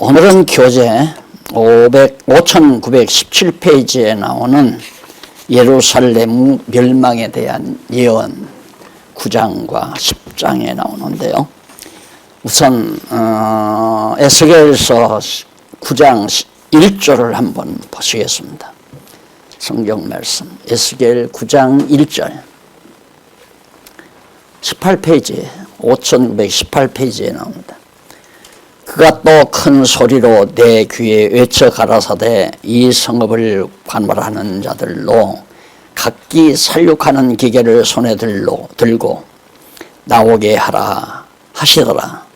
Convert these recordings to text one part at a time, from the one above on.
오늘은 교재 5917페이지에 나오는 예루살렘 멸망에 대한 예언 9장과 10장에 나오는데요. 우선 에스겔서 9장 1절을 한번 보시겠습니다. 성경 말씀 에스겔 9장 1절 18페이지 5918페이지에 나옵니다. 그가 또 큰 소리로 내 귀에 외쳐 가라사대 이 성읍을 관할하는 자들로 각기 살육하는 기계를 손에 들고 나오게 하라 하시더라.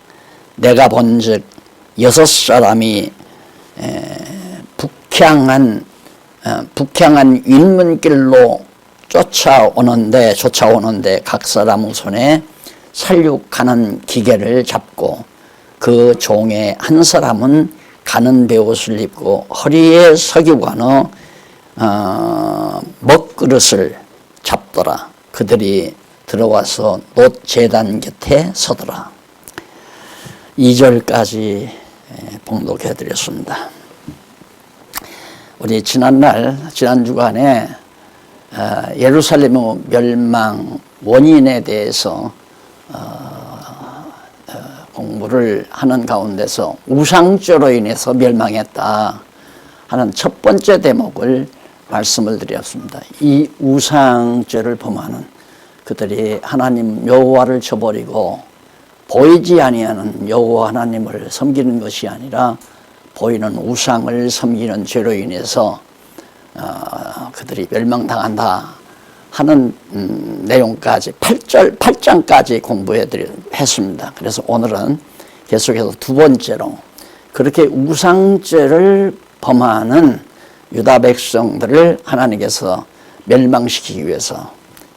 내가 본즉 6사람이 북향한 윗문길로 쫓아오는데 각 사람 손에 살육하는 기계를 잡고 그 종의 한 사람은 가는 베옷을 입고 허리에 석유관의 먹그릇을 잡더라. 그들이 들어와서 놋 제단 곁에 서더라. 2절까지 봉독해 드렸습니다. 우리 지난 주간에 예루살렘의 멸망 원인에 대해서 공부를 하는 가운데서 우상죄로 인해서 멸망했다 하는 첫 번째 대목을 말씀을 드렸습니다. 이 우상죄를 범하는 그들이 하나님 여호와를 저버리고 보이지 아니하는 여호와 하나님을 섬기는 것이 아니라 보이는 우상을 섬기는 죄로 인해서 그들이 멸망당한다 하는 내용까지 8장까지 공부했습니다. 그래서 오늘은 계속해서 두 번째로 그렇게 우상죄를 범하는 유다 백성들을 하나님께서 멸망시키기 위해서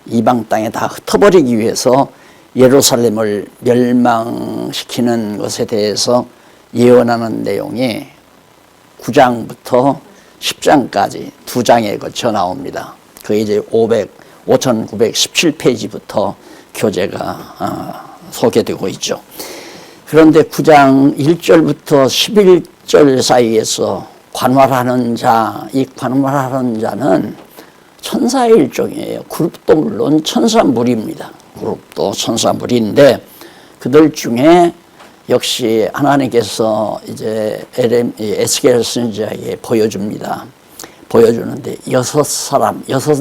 이방 땅에 다 흩어버리기 위해서 예루살렘을 멸망시키는 것에 대해서 예언하는 내용이 9장부터 10장까지 두 장에 걸쳐 나옵니다. 그게 이제 5917페이지부터 교재가 소개되고 있죠. 그런데 9장 1절부터 11절 사이에서 관할하는 자, 이 관할하는 자는 천사의 일종이에요. 그룹도 물론 천사무리입니다. 그룹도 천사무리인데 그들 중에 역시 하나님께서 이제 에스겔 선지자에게 보여주는데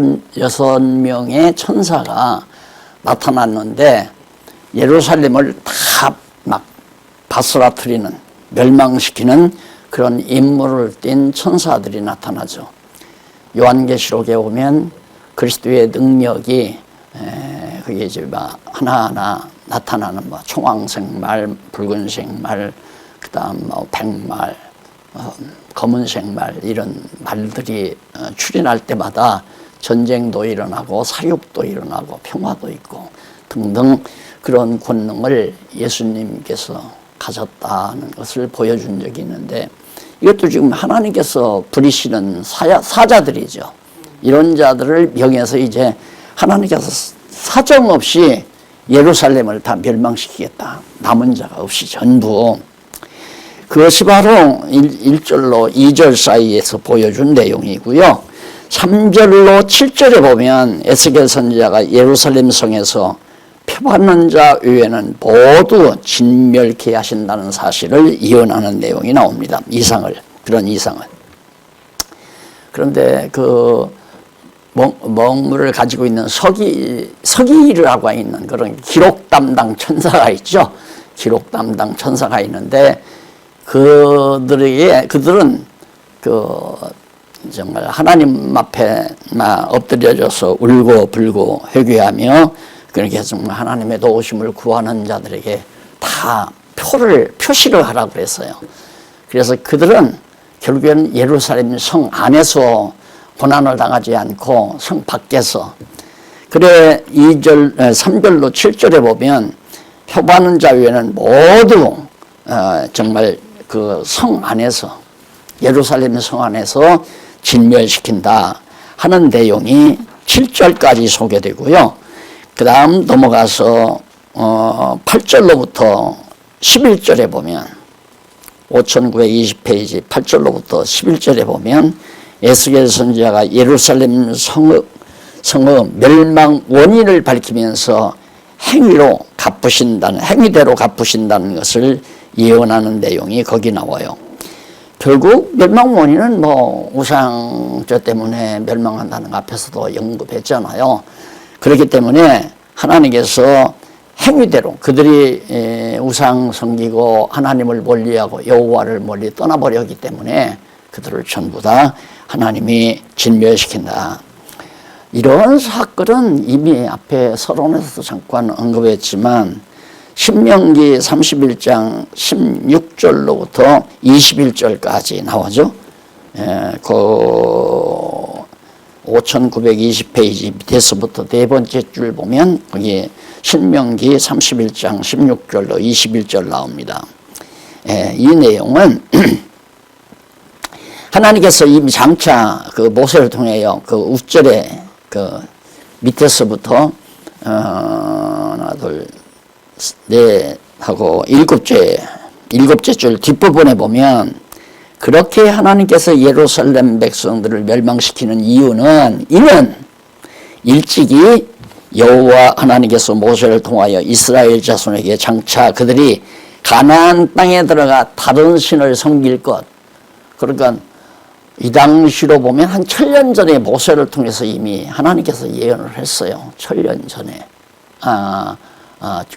6명의 천사가 나타났는데 예루살렘을 다 막 바스라트리는 멸망시키는 그런 임무를 띈 천사들이 나타나죠. 요한계시록에 보면 그리스도의 능력이 그게 이제 막 하나하나 나타나는 뭐 청황색 말, 붉은색 말, 그다음 뭐 백말, 검은색 말 이런 말들이 출현할 때마다 전쟁도 일어나고 사육도 일어나고 평화도 있고 등등 그런 권능을 예수님께서 가졌다는 것을 보여준 적이 있는데 이것도 지금 하나님께서 부리시는 사자들이죠. 이런 자들을 명해서 이제 하나님께서 사정없이 예루살렘을 다 멸망시키겠다. 남은 자가 없이 전부. 그것이 바로 1절로 2절 사이에서 보여준 내용이고요. 3절로 7절에 보면 에스겔 선지자가 예루살렘 성에서 표받는 자 외에는 모두 진멸케 하신다는 사실을 예언하는 내용이 나옵니다. 그런 이상을. 그런데 그 멍물을 가지고 있는 서기를 하고 있는 그런 기록 담당 천사가 있죠. 기록 담당 천사가 있는데 그들은 정말 하나님 앞에 엎드려져서 울고 불고 회개하며 그렇게 정말 하나님의 도우심을 구하는 자들에게 다 표시를 하라고 그랬어요. 그래서 그들은 결국에는 예루살렘 성 안에서 고난을 당하지 않고 성 밖에서 그래 3절로 7절에 보면 표하는 자 외에는 모두 정말 그 성 안에서 예루살렘 성 안에서 진멸시킨다 하는 내용이 7절까지 소개되고요. 그 다음 넘어가서 8절로부터 11절에 보면 5920페이지 8절로부터 11절에 보면 에스겔 선지자가 예루살렘 성의 멸망 원인을 밝히면서 행위대로 갚으신다는 것을 예언하는 내용이 거기 나와요. 결국 멸망 원인은 우상저 때문에 멸망한다는 거 앞에서도 언급했잖아요. 그렇기 때문에 하나님께서 행위대로 그들이 우상 섬기고 하나님을 멀리하고 여호와를 멀리 떠나버렸기 때문에 그들을 전부 다 하나님이 진멸시킨다. 이런 사건은 이미 앞에 서론에서도 잠깐 언급했지만 신명기 31장 16절로부터 21절까지 나오죠. 그 5920페이지 밑에서부터 네 번째 줄 보면 거기 신명기 31장 16절로 21절 나옵니다. 이 내용은 하나님께서 이미 장차 그 모세를 통해요. 그 우절에 그 밑에서부터 하나 둘 넷 하고 일곱째 줄 뒷부분에 보면 그렇게 하나님께서 예루살렘 백성들을 멸망시키는 이유는 이는 일찍이 여호와 하나님께서 모세를 통하여 이스라엘 자손에게 장차 그들이 가나안 땅에 들어가 다른 신을 섬길 것. 그러니까 이 당시로 보면 한 1000년 전에 모세를 통해서 이미 하나님께서 예언을 했어요. 1000년 전에.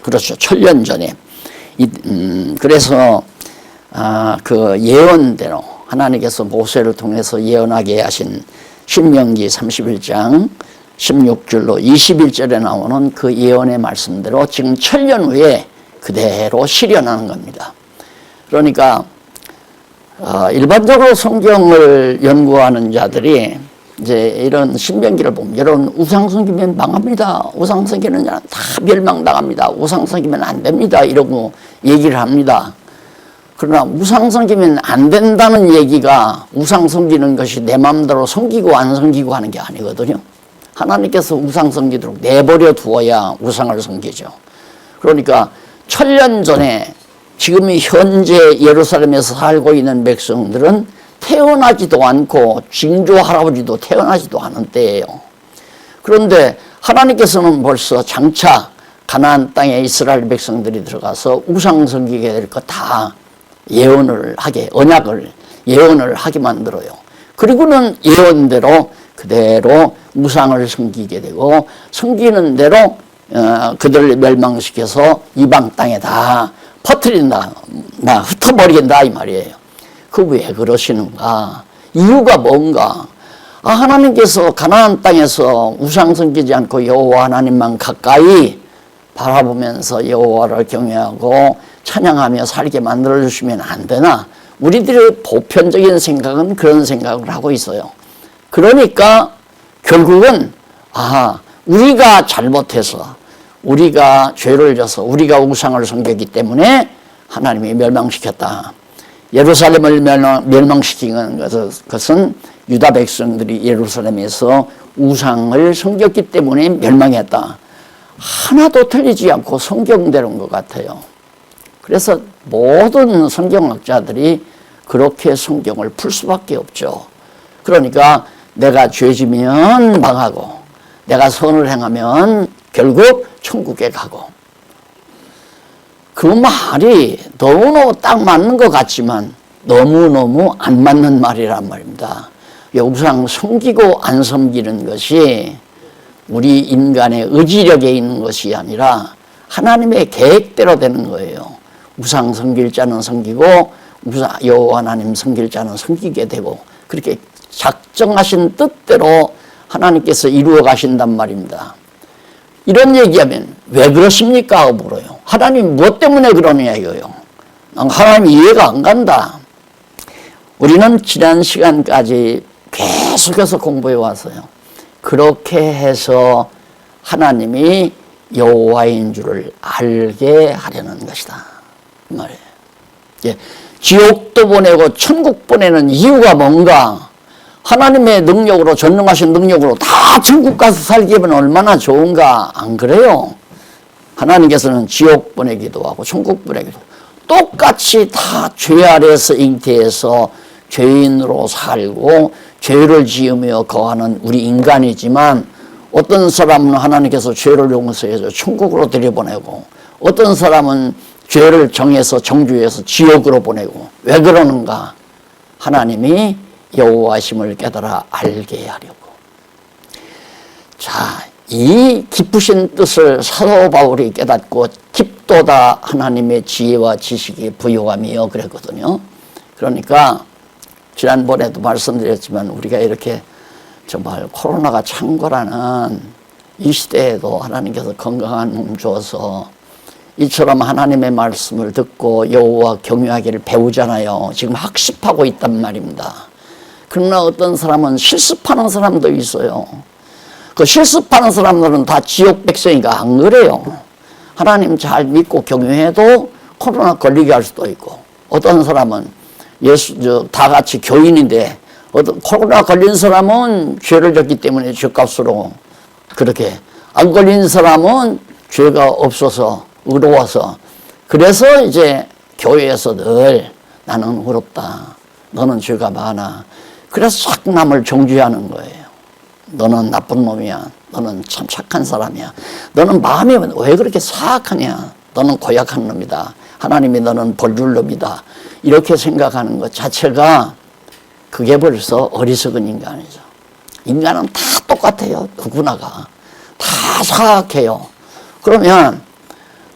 그렇죠. 1000년 전에. 그래서 그 예언대로 하나님께서 모세를 통해서 예언하게 하신 신명기 31장 16절로 21절에 나오는 그 예언의 말씀대로 지금 1000년 후에 그대로 실현하는 겁니다. 그러니까 일반적으로 성경을 연구하는 자들이 이제 이런 신명기를 보면 이런 우상 섬기면 망합니다. 우상 섬기는 자는 다 멸망당합니다. 우상 섬기면 안 됩니다. 이러고 얘기를 합니다. 그러나 우상 섬기면 안 된다는 얘기가 우상 섬기는 것이 내 마음대로 섬기고 안 섬기고 하는 게 아니거든요. 하나님께서 우상 섬기도록 내버려 두어야 우상을 섬기죠. 그러니까 1000년 전에 지금 현재 예루살렘에서 살고 있는 백성들은 태어나지도 않고 징조 할아버지도 태어나지도 않은 때예요. 그런데 하나님께서는 벌써 장차 가나안 땅에 이스라엘 백성들이 들어가서 우상 섬기게 될 것 다 예언을 하게 만들어요. 그리고는 예언대로 그대로 우상을 섬기게 되고 섬기는 대로 그들을 멸망시켜서 이방 땅에 다 퍼뜨린다, 흩어버린다 이 말이에요. 그 왜 그러시는가? 이유가 뭔가? 하나님께서 가나안 땅에서 우상 섬기지 않고 여호와 하나님만 가까이 바라보면서 여호와를 경외하고 찬양하며 살게 만들어 주시면 안 되나? 우리들의 보편적인 생각은 그런 생각을 하고 있어요. 그러니까 결국은 우리가 잘못해서 우리가 죄를 져서 우리가 우상을 섬겼기 때문에 하나님이 멸망시켰다. 예루살렘을 멸망시킨 것은 유다 백성들이 예루살렘에서 우상을 섬겼기 때문에 멸망했다. 하나도 틀리지 않고 성경대로인 것 같아요. 그래서 모든 성경학자들이 그렇게 성경을 풀 수밖에 없죠. 그러니까 내가 죄지면 망하고 내가 선을 행하면 결국 천국에 가고, 그 말이 너무너무 딱 맞는 것 같지만 너무너무 안 맞는 말이란 말입니다. 우상 섬기고 안 섬기는 것이 우리 인간의 의지력에 있는 것이 아니라 하나님의 계획대로 되는 거예요. 우상 섬길 자는 섬기고 여호와 하나님 섬길 자는 섬기게 되고, 그렇게 작정하신 뜻대로 하나님께서 이루어 가신단 말입니다. 이런 얘기하면 왜 그러십니까? 하고 물어요. 하나님 무엇 때문에 그러느냐 이거요. 하나님 이해가 안 간다. 우리는 지난 시간까지 계속해서 공부해 왔어요. 그렇게 해서 하나님이 여호와인 줄을 알게 하려는 것이다. 그 말이에요. 지옥도 보내고 천국 보내는 이유가 뭔가? 하나님의 능력으로, 전능하신 능력으로 다 천국 가서 살게 하면 얼마나 좋은가? 안 그래요? 하나님께서는 지옥 보내기도 하고 천국 보내기도 하고 똑같이 다 죄 아래서 잉태해서 죄인으로 살고 죄를 지으며 거하는 우리 인간이지만 어떤 사람은 하나님께서 죄를 용서해서 천국으로 들여보내고 어떤 사람은 죄를 정해서 정죄해서 지옥으로 보내고 왜 그러는가? 하나님이 여호와심을 깨달아 알게 하려고. 자, 이 깊으신 뜻을 사도 바울이 깨닫고 깊도다 하나님의 지혜와 지식이 부요하며 그랬거든요. 그러니까 지난번에도 말씀드렸지만 우리가 이렇게 정말 코로나가 창궐하는 이 시대에도 하나님께서 건강한 몸 주어서 이처럼 하나님의 말씀을 듣고 여호와 경외하기를 배우잖아요. 지금 학습하고 있단 말입니다. 그러나 어떤 사람은 실습하는 사람도 있어요. 그 실습하는 사람들은 다 지옥 백성이니까 안 그래요. 하나님 잘 믿고 경외해도 코로나 걸리게 할 수도 있고 어떤 사람은 다 같이 교인인데 코로나 걸린 사람은 죄를 졌기 때문에 죄값으로 그렇게 안 걸린 사람은 죄가 없어서 의로워서 그래서 이제 교회에서 늘 나는 의롭다. 너는 죄가 많아. 그래서 자꾸 남을 정죄하는 거예요. 너는 나쁜 놈이야. 너는 참 착한 사람이야. 너는 마음이 왜 그렇게 사악하냐. 너는 고약한 놈이다. 하나님이 너는 벌줄 놈이다. 이렇게 생각하는 것 자체가 그게 벌써 어리석은 인간이죠. 인간은 다 똑같아요. 누구나가. 다 사악해요. 그러면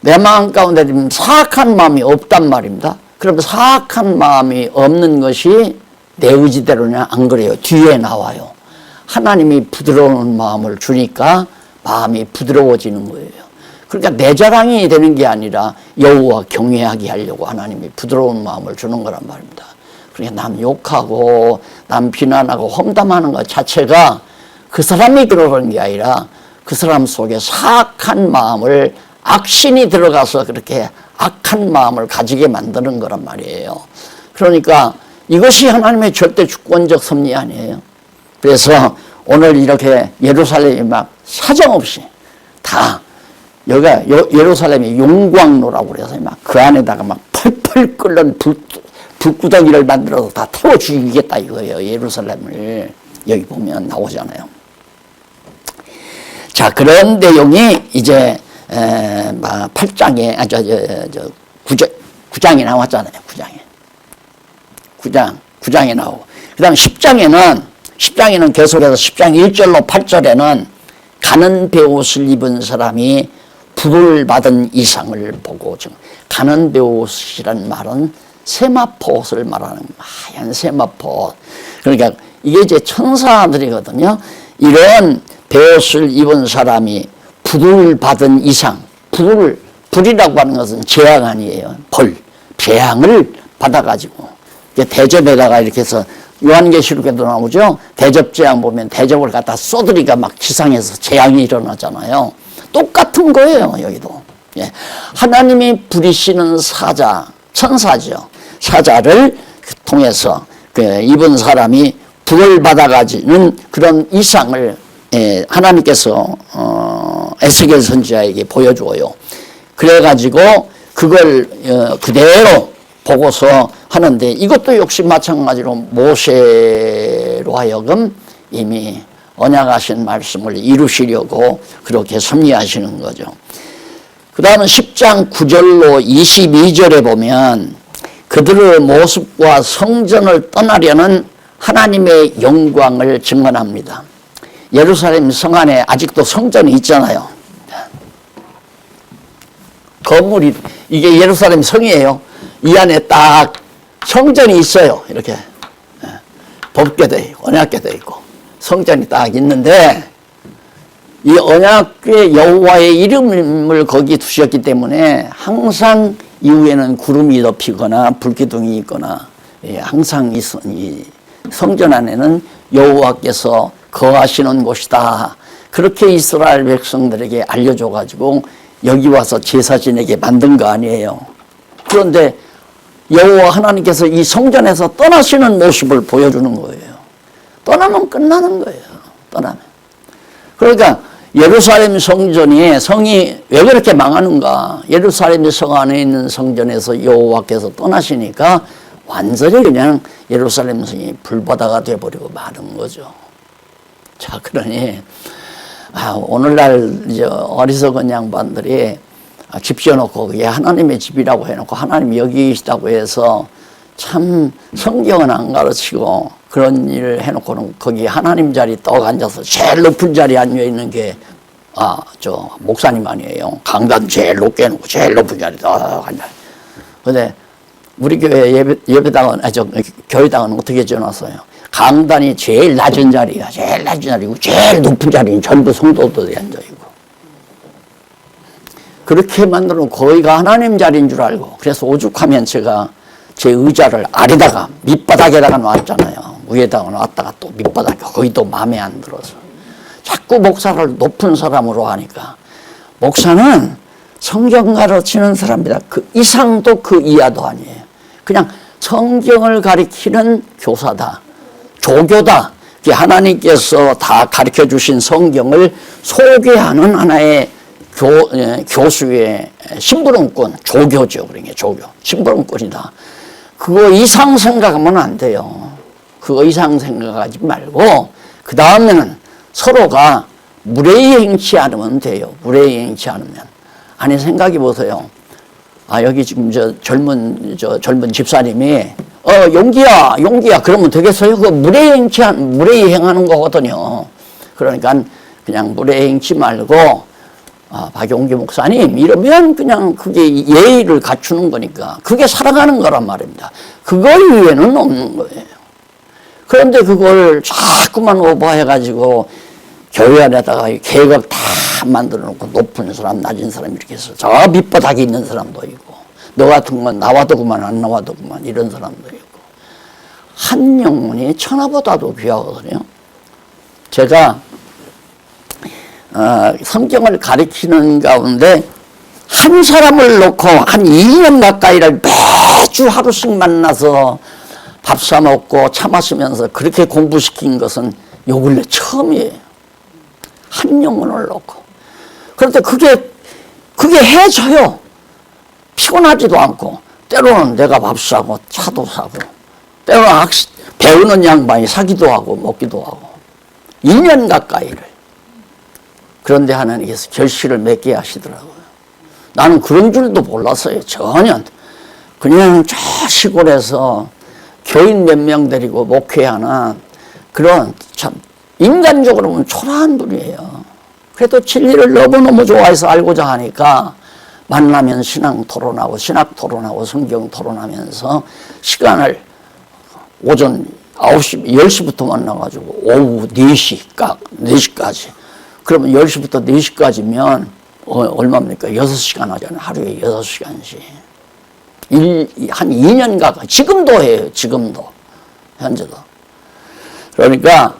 내 마음 가운데 사악한 마음이 없단 말입니다. 그럼 사악한 마음이 없는 것이 내 의지대로냐? 안 그래요. 뒤에 나와요. 하나님이 부드러운 마음을 주니까 마음이 부드러워지는 거예요. 그러니까 내 자랑이 되는 게 아니라 여호와 경외하게 하려고 하나님이 부드러운 마음을 주는 거란 말입니다. 그러니까 남 욕하고 남 비난하고 험담하는 것 자체가 그 사람이 그러는 게 아니라 그 사람 속에 사악한 마음을 악신이 들어가서 그렇게 악한 마음을 가지게 만드는 거란 말이에요. 그러니까 이것이 하나님의 절대 주권적 섭리 아니에요. 그래서 오늘 이렇게 예루살렘이 막 사정없이 다 여기가 예루살렘이 용광로라고 그래서 막 그 안에다가 막 펄펄 끓는 불구덩이를 만들어서 다 태워 죽이겠다 이거예요. 예루살렘을 여기 보면 나오잖아요. 자, 그런 내용이 이제 8장에 9장에 나왔잖아요. 9장에 나오고 그 다음 10장에는 계속해서 10장 1절로 8절에는 가는 베옷을 입은 사람이 불을 받은 이상을 보고 지금 가는 베옷이란 말은 세마포옷을 말하는 하얀 세마포. 그러니까 이게 이제 천사들이거든요. 이런 베옷을 입은 사람이 불을 받은 이상, 불이라고 하는 것은 재앙 아니에요. 재앙을 받아가지고 대접에다가 이렇게 해서 요한계시록에도 나오죠. 대접재앙 보면 대접을 갖다 쏘드리가 막 지상에서 재앙이 일어나잖아요. 똑같은 거예요. 여기도. 예. 하나님이 부리시는 사자, 천사죠. 사자를 통해서 입은 사람이 불을 받아가지는 그런 이상을 하나님께서 에스겔 선지자에게 보여줘요. 그래가지고 그걸 그대로 보고서 하는데 이것도 역시 마찬가지로 모세로 하여금 이미 언약하신 말씀을 이루시려고 그렇게 섭리하시는 거죠. 그 다음은 10장 9절로 22절에 보면 그들의 모습과 성전을 떠나려는 하나님의 영광을 증언합니다. 예루살렘 성 안에 아직도 성전이 있잖아요. 건물이 이게 예루살렘 성이에요. 이 안에 딱 성전이 있어요. 이렇게 법궤도 있고 언약궤도 있고 성전이 딱 있는데 이 언약궤 여호와의 이름을 거기 두셨기 때문에 항상 이후에는 구름이 덮이거나 불기둥이 있거나 항상 이 성전 안에는 여호와께서 거하시는 곳이다. 그렇게 이스라엘 백성들에게 알려줘가지고 여기 와서 제사 지내게 만든 거 아니에요. 그런데 여호와 하나님께서 이 성전에서 떠나시는 모습을 보여주는 거예요. 떠나면 끝나는 거예요. 떠나면. 그러니까 예루살렘 성전이 성이 왜 그렇게 망하는가? 예루살렘 성 안에 있는 성전에서 여호와께서 떠나시니까 완전히 그냥 예루살렘 성이 불바다가 돼버리고 마는 거죠. 자, 그러니 오늘날 이제 어리석은 양반들이 집 지어놓고 그게 하나님의 집이라고 해놓고 하나님 여기 계시다고 해서 참 성경은 안 가르치고 그런 일을 해놓고는 거기 하나님 자리 떡 앉아서 제일 높은 자리에 앉아있는 게 저 목사님 아니에요. 강단 제일 높게 해놓고 제일 높은 자리에 떡 앉아. 근데 우리 교회 예배당은 교회당은 어떻게 지어놨어요? 강단이 제일 낮은 자리야. 제일 낮은 자리고 제일 높은 자리는 전부 성도들이 앉아있고. 그렇게 만들어 거기가 하나님 자리인 줄 알고 그래서 오죽하면 제가 제 의자를 아래다가 밑바닥에다가 놨잖아요. 위에다가 놨다가 또 밑바닥에 거기도 마음에 안 들어서 자꾸 목사를 높은 사람으로 하니까 목사는 성경 가르치는 사람이다. 그 이상도 그 이하도 아니에요. 그냥 성경을 가르치는 교사다. 조교다. 하나님께서 다 가르쳐 주신 성경을 소개하는 하나의 교수의 심부름꾼, 조교죠. 그러니까 조교. 심부름꾼이다. 그거 이상 생각하면 안 돼요. 그거 이상 생각하지 말고 그 다음에는 서로가 무례히 않으면 돼요. 무례히 않으면. 아니 생각해 보세요. 여기 지금 젊은 집사님이 용기야 그러면 되겠어요? 그거 무례히 행하는 거거든요. 그러니까 그냥 무례히 행치 말고 박용기 목사님 이러면 그냥 그게 예의를 갖추는 거니까 그게 살아가는 거란 말입니다. 그걸 위에는 없는 거예요. 그런데 그걸 자꾸만 오버해가지고 교회 안에다가 계획 다 만들어 놓고 높은 사람 낮은 사람 이렇게 해서 저 밑바닥에 있는 사람도 있고 너 같은 건 나와도 그만 안 나와도 그만 이런 사람도 있고 한 영혼이 천하보다도 귀하거든요. 제가 성경을 가르치는 가운데 한 사람을 놓고 한 2년 가까이를 매주 하루씩 만나서 밥 사 먹고 차 마시면서 그렇게 공부시킨 것은 요 근래 처음이에요. 한 영혼을 놓고. 그런데 그게 해줘요. 피곤하지도 않고 때로는 내가 밥 사고 차도 사고 때로는 배우는 양반이 사기도 하고 먹기도 하고 2년 가까이를. 그런데 하나님께서 결실을 맺게 하시더라고요. 나는 그런 줄도 몰랐어요. 전혀. 그냥 저 시골에서 교인 몇 명 데리고 목회하는 그런 참 인간적으로 보면 초라한 분이에요. 그래도 진리를 너무너무 좋아해서 알고자 하니까 만나면 신앙 토론하고 신학 토론하고 성경 토론하면서 시간을 오전 9시, 10시부터 만나가지고 오후 4시까지. 그러면 10시부터 4시까지면 얼마입니까? 6시간 하잖아요. 하루에 6시간씩. 한 2년 가까이. 지금도 해요. 지금도. 현재도. 그러니까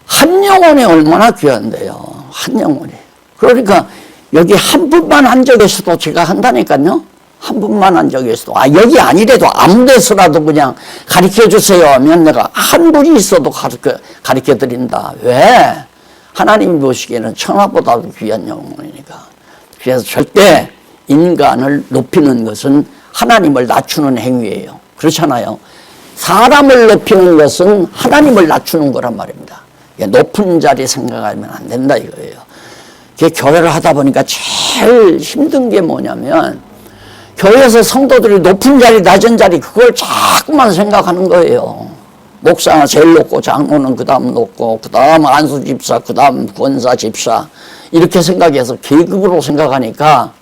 한 영혼이 얼마나 귀한데요. 한 영혼이. 그러니까 여기 한 분만 한 적이 있어도 제가 한다니까요. 한 분만 한 적이 있어도 여기 아니래도 아무 데서라도 그냥 가르쳐 주세요 하면 내가 한 분이 있어도 가르쳐 드린다. 왜? 하나님이 보시기에는 천하보다도 귀한 영혼이니까. 그래서 절대 인간을 높이는 것은 하나님을 낮추는 행위예요. 그렇잖아요. 사람을 높이는 것은 하나님을 낮추는 거란 말입니다. 높은 자리 생각하면 안 된다 이거예요. 교회를 하다 보니까 제일 힘든 게 뭐냐면 교회에서 성도들이 높은 자리 낮은 자리 그걸 자꾸만 생각하는 거예요. 목사가 제일 높고 장로는 그 다음 높고 그 다음 안수 집사 그 다음 권사 집사 이렇게 생각해서 계급으로 생각하니까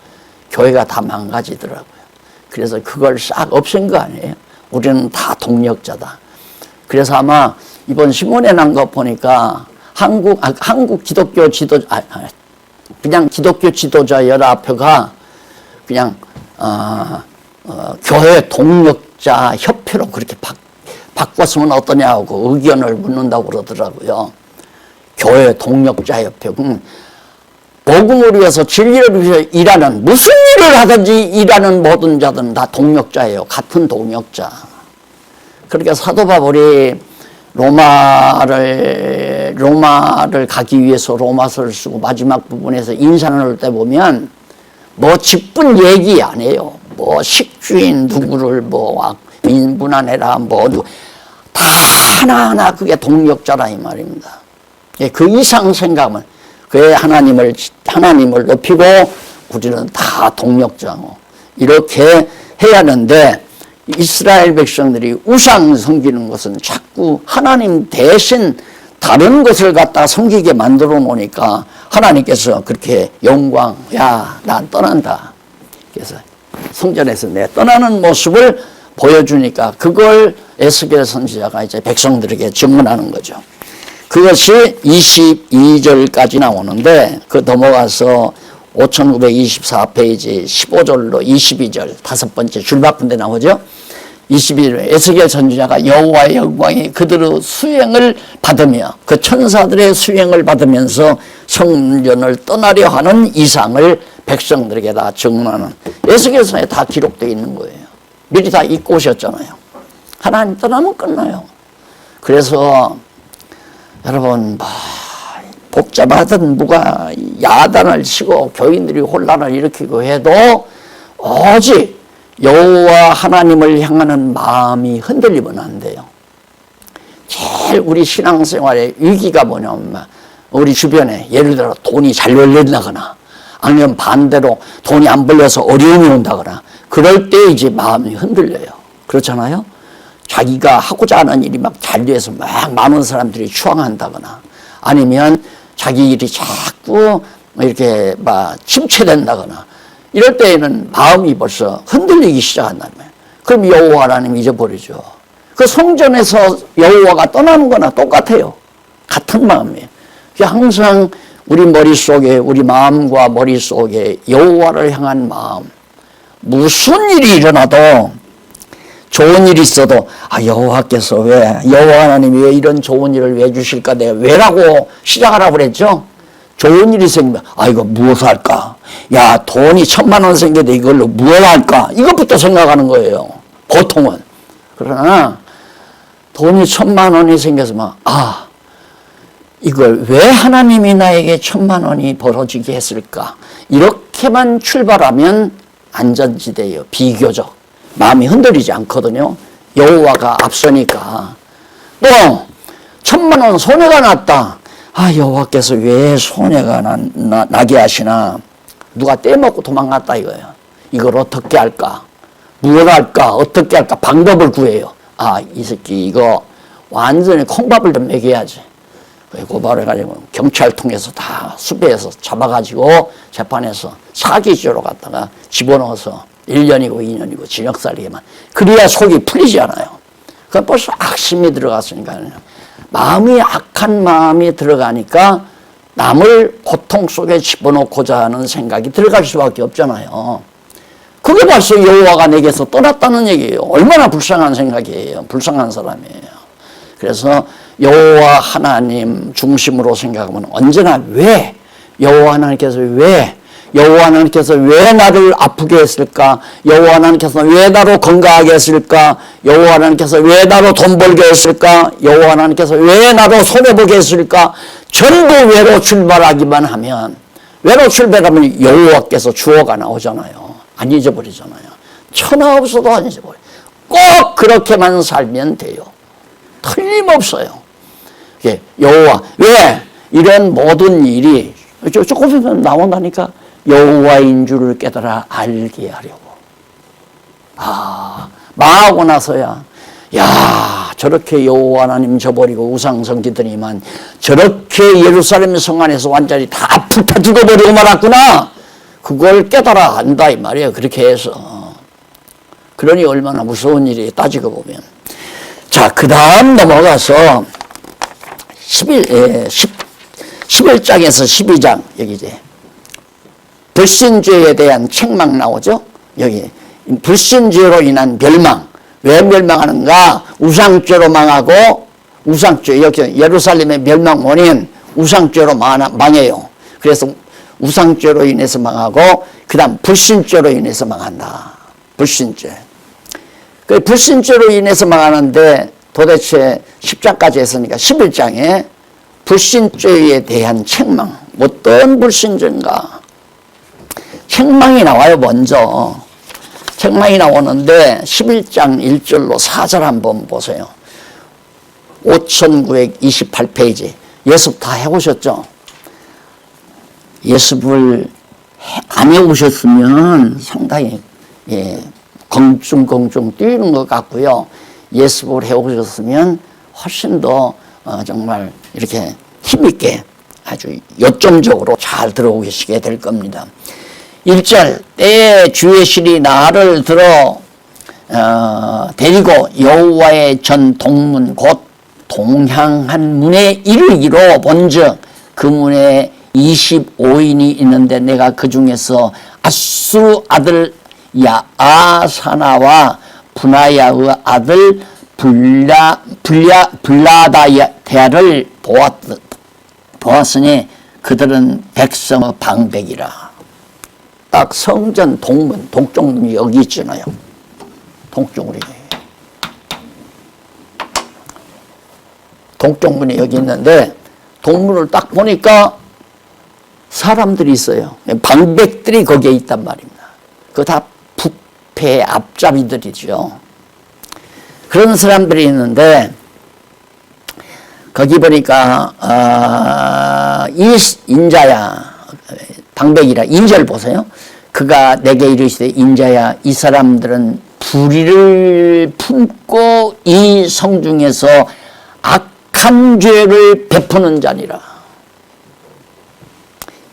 교회가 다 망가지더라고요. 그래서 그걸 싹 없앤 거 아니에요. 우리는 다 동력자다. 그래서 아마 이번 신문에 난 거 보니까 한국 기독교 그냥 기독교 지도자 연합회가 그냥 교회 동력자 협회로 그렇게 바꿨으면 어떠냐고 의견을 묻는다고 그러더라고요. 교회 동력자 협회. 복음을 위해서 진리를 위해서 일하는 무슨 일을 하든지 일하는 모든 자들은 다 동력자예요. 같은 동력자. 그러니까 사도 바울이 로마를 이제 로마를 가기 위해서 로마서를 쓰고 마지막 부분에서 인사를 할 때 보면 뭐 직분 얘기 안 해요. 뭐 식주인 누구를 뭐 인분한해라 뭐 다 하나하나 그게 동력자라 이 말입니다. 그 이상 생각은 그의 하나님을 높이고 우리는 다 동력자고 이렇게 해야 하는데 이스라엘 백성들이 우상 섬기는 것은 자꾸 하나님 대신 다른 것을 갖다 섬기게 만들어 놓으니까 하나님께서 그렇게 영광, 야, 난 떠난다. 그래서 성전에서 내 떠나는 모습을 보여주니까 그걸 에스겔 선지자가 이제 백성들에게 증언하는 거죠. 그것이 22절까지 나오는데 그 넘어가서 5924페이지 15절로 22절 다섯 번째 줄바꾼데 나오죠. 22절 에스겔 선지자가 여호와의 영광이 그들의 수행을 받으며 그 천사들의 수행을 받으면서 성전을 떠나려 하는 이상을 백성들에게 다 증언하는 에스겔서에 다 기록되어 있는 거예요. 미리 다 읽고 오셨잖아요. 하나님 떠나면 끝나요. 그래서 여러분 복잡하던 누가 야단을 치고 교인들이 혼란을 일으키고 해도 오직 여호와 하나님을 향하는 마음이 흔들리면 안 돼요. 제일 우리 신앙생활의 위기가 뭐냐면 우리 주변에 예를 들어 돈이 잘 열린다거나 아니면 반대로 돈이 안 벌려서 어려움이 온다거나 그럴 때 이제 마음이 흔들려요. 그렇잖아요. 자기가 하고자 하는 일이 막 잘 돼서 막 많은 사람들이 추앙한다거나 아니면 자기 일이 자꾸 이렇게 막 침체된다거나 이럴 때에는 마음이 벌써 흔들리기 시작한다면 그럼 여호와 하나님 잊어버리죠. 그 성전에서 여호와가 떠나는 거나 똑같아요. 같은 마음이에요. 항상 우리 머릿속에 우리 마음과 머릿속에 여호와를 향한 마음 무슨 일이 일어나도 좋은 일이 있어도 여호와께서 왜 여호와 하나님이 왜 이런 좋은 일을 왜 주실까 내가 왜라고 시작하라고 그랬죠. 좋은 일이 생기면 이거 무엇을 할까? 야 돈이 1000만 원 생겨도 이걸로 무엇을 할까? 이것부터 생각하는 거예요. 보통은. 그러나 돈이 1000만 원이 생겨서 이걸 왜 하나님이 나에게 1000만 원이 벌어지게 했을까? 이렇게만 출발하면 안전지대예요. 비교적. 마음이 흔들리지 않거든요. 여호와가 앞서니까. 또 1000만 원 손해가 났다. 여호와께서 왜 손해가 나게 하시나? 누가 떼먹고 도망갔다 이거예요. 이걸 어떻게 할까? 무엇 할까? 어떻게 할까? 방법을 구해요. 이 새끼 이거 완전히 콩밥을 좀 먹여야지. 고발해가지고 경찰 통해서 다 수배해서 잡아가지고 재판에서 사기죄로 갖다가 집어넣어서 1년이고 2년이고 징역살이게만. 그래야 속이 풀리지 않아요. 그건 벌써 악심이 들어갔으니까. 마음이 악한 마음이 들어가니까 남을 고통 속에 집어넣고자 하는 생각이 들어갈 수밖에 없잖아요. 그게 벌써 여호와가 내게서 떠났다는 얘기예요. 얼마나 불쌍한 생각이에요. 불쌍한 사람이에요. 그래서 여호와 하나님 중심으로 생각하면 언제나 왜 여호와 하나님께서 왜 여호와 하나님께서 왜 나를 아프게 했을까? 여호와 하나님께서 왜 나로 건강하게 했을까? 여호와 하나님께서 왜 나로 돈 벌게 했을까? 여호와 하나님께서 왜 나로 손해보게 했을까? 전부 왜로 출발하기만 하면 왜로 출발하면 여호와께서 주어가 나오잖아요. 안 잊어버리잖아요. 천하 없어도 안 잊어버려요. 꼭 그렇게만 살면 돼요. 틀림없어요. 여호와 왜 이런 모든 일이 조금 있으면 나온다니까 여호와인 줄을 깨달아 알게 하려고. 망하고 나서야 저렇게 여호와 하나님 저버리고 우상 섬기더니만 저렇게 예루살렘 성 안에서 완전히 다 불타 죽어버리고 말았구나. 그걸 깨달아 안다 이 말이에요. 그렇게 해서. 그러니 얼마나 무서운 일이 따지고 보면. 자, 그 다음 넘어가서 11장에서 12장 여기 이제 불신죄에 대한 책망 나오죠. 여기 불신죄로 인한 멸망. 왜 멸망하는가? 우상죄로 망하고 우상죄 여기 예루살렘의 멸망 원인 우상죄로 망해요. 그래서 우상죄로 인해서 망하고 그 다음 불신죄로 인해서 망한다. 불신죄. 그 불신죄로 인해서 망하는데 도대체 10장까지 했으니까 11장에 불신죄에 대한 책망. 어떤 불신죄인가? 책망이 나와요. 먼저 책망이 나오는데 11장 1절로 4절 한번 보세요. 5928페이지. 예습 다 해보셨죠? 예습을 안 해오셨으면 상당히 공중공중 뛰는 것 같고요. 예습을 해오셨으면 훨씬 더 정말 이렇게 힘있게 아주 요점적으로 잘 들어오시게 될 겁니다. 1절 때에 주의 신이 나를 들어 데리고 여호와의 전 동문 곧 동향한 문에 이르기로 본즉 그 문에 25인이 있는데 내가 그 중에서 아수 아들 야아사나와 분하야의 아들 블라다야를 보았으니 그들은 백성의 방백이라. 딱 성전 동문, 동쪽문이 여기 있잖아요. 동쪽문이. 동쪽문이 여기 있는데 동문을 딱 보니까 사람들이 있어요. 방백들이 거기에 있단 말입니다. 그거 다 부패 앞잡이들이죠. 그런 사람들이 있는데 거기 보니까 이 인자야 방백이라 2절 보세요. 그가 내게 이르시되 인자야 이 사람들은 불의를 품고 이 성중에서 악한 죄를 베푸는 자니라.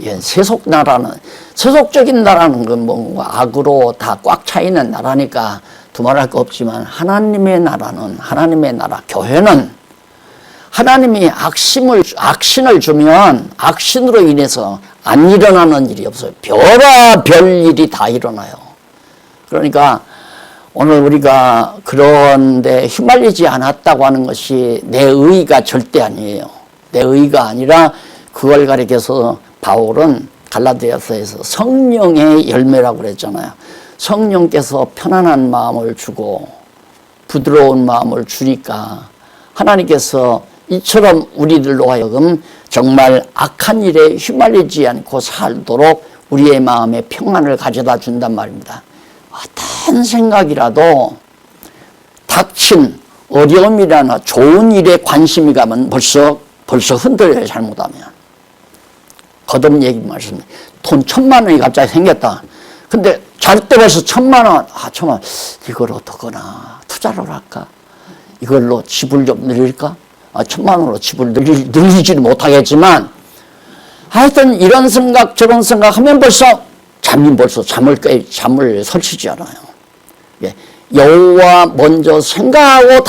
예, 세속적인 나라는 건 뭐 악으로 다 꽉 차 있는 나라니까 두말할 거 없지만 하나님의 나라는 하나님의 나라 교회는 하나님이 악신을 주면 악신으로 인해서 안 일어나는 일이 없어요. 별의별 일이 다 일어나요. 그러니까 오늘 우리가 그런데 휘말리지 않았다고 하는 것이 내 의의가 절대 아니에요. 내 의의가 아니라 그걸 가리켜서 바울은 갈라디아서에서 성령의 열매라고 그랬잖아요. 성령께서 편안한 마음을 주고 부드러운 마음을 주니까 하나님께서 이처럼 우리들로 하여금 정말 악한 일에 휘말리지 않고 살도록 우리의 마음에 평안을 가져다 준단 말입니다. 어떤 생각이라도 닥친 어려움이라나 좋은 일에 관심이 가면 벌써 흔들려요. 잘못하면. 거듭 얘기 말씀. 돈 1,000만 원이 갑자기 생겼다. 근데 잘 때 벌써 1,000만 원. 1,000만 원. 이걸 어떡하나. 투자를 할까? 이걸로 집을 좀 늘릴까? 1,000만 원으로 집을 늘리지는 못하겠지만 하여튼 이런 생각 저런 생각하면 벌써 잠을 설치지 않아요. 예. 여호와 먼저 생각하고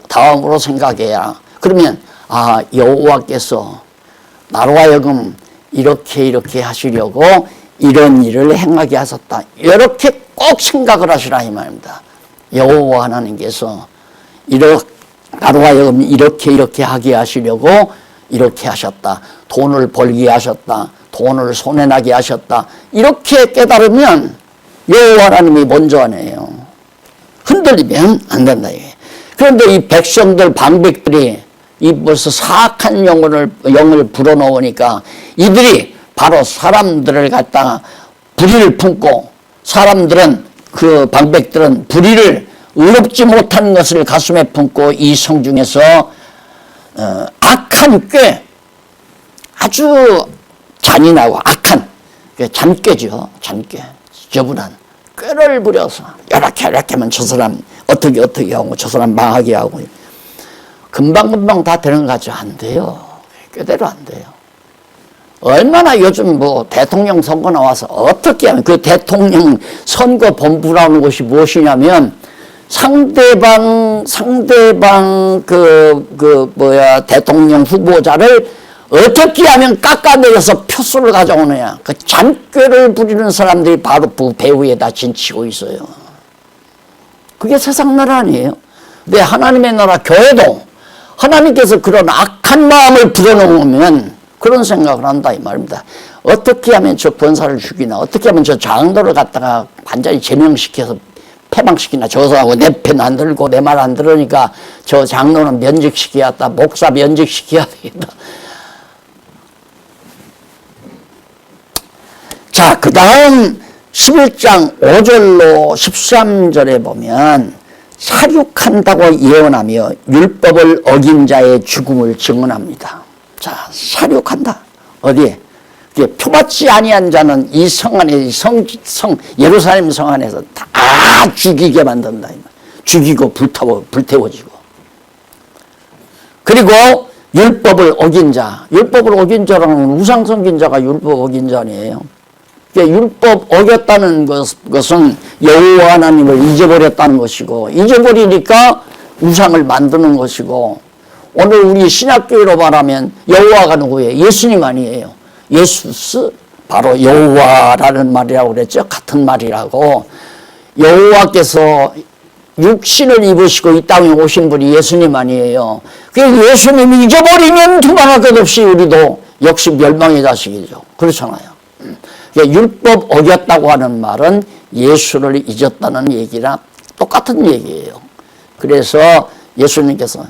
다음으로 생각해야. 그러면 여호와께서 나로 하여금 이렇게 하시려고 이런 일을 행하게 하셨다. 이렇게 꼭 생각을 하시라 이 말입니다. 여호와 하나님께서 나로 하여금 이렇게 하게 하시려고 이렇게 하셨다. 돈을 벌게 하셨다. 돈을 손해나게 하셨다. 이렇게 깨달으면 여호와 하나님이 먼저 하네요. 흔들리면 안 된다. 그런데 이 백성들 방백들이 이 벌써 사악한 영을 불어넣으니까 이들이 바로 사람들을 갖다가 불의를 품고 사람들은 그 방백들은 불의를 의롭지 못한 것을 가슴에 품고 이 성중에서 악한 꾀 아주 잔인하고 악한 잔꾀죠. 잔꾀 지저분한 꾀를 부려서 이렇게 하면 저 사람 어떻게 하고 저 사람 망하게 하고 금방금방 다 되는 거 같죠. 안 돼요. 꾀대로 안 돼요. 얼마나 요즘 대통령 선거 나와서 어떻게 하면 그 대통령 선거 본부라는 것이 무엇이냐면 상대방 대통령 후보자를 어떻게 하면 깎아내려서 표수를 가져오느냐. 그 잔꾀를 부리는 사람들이 바로 배후에다 진치고 있어요. 그게 세상 나라 아니에요. 근데 하나님의 나라 교회도 하나님께서 그런 악한 마음을 불어넣으면 그런 생각을 한다 이 말입니다. 어떻게 하면 저 권사를 죽이나 어떻게 하면 저 장로를 갖다가 완전히 제명시켜서 패망시키나 저서하고 내 편 안 들고 내 말 안 들으니까 저 장로는 면직시켜야겠다. 목사 면직시켜야 되겠다. 자, 그 다음 11장 5절로 13절에 보면 사륙한다고 예언하며 율법을 어긴 자의 죽음을 증언합니다. 자, 사륙한다. 어디에? 표받지 아니한 자는 이 성 안에 예루살렘 성 안에서 다 죽이게 만든다. 죽이고 불태워지고. 그리고 율법을 어긴 자. 율법을 어긴 자라는 우상 섬긴 자가 율법 어긴 자니에요. 율법 어겼다는 것은 여호와 하나님을 잊어버렸다는 것이고, 잊어버리니까 우상을 만드는 것이고, 오늘 우리 신약교회로 말하면 여호와가 누구예요? 예수님 아니에요. 예수스 바로 여호와라는 말이라고 그랬죠. 같은 말이라고. 여호와께서 육신을 입으시고 이 땅에 오신 분이 예수님 아니에요. 그 예수님이 잊어버리면 두말할 것 없이 우리도 역시 멸망의 자식이죠. 그렇잖아요. 율법 어겼다고 하는 말은 예수를 잊었다는 얘기랑 똑같은 얘기예요. 그래서 예수님께서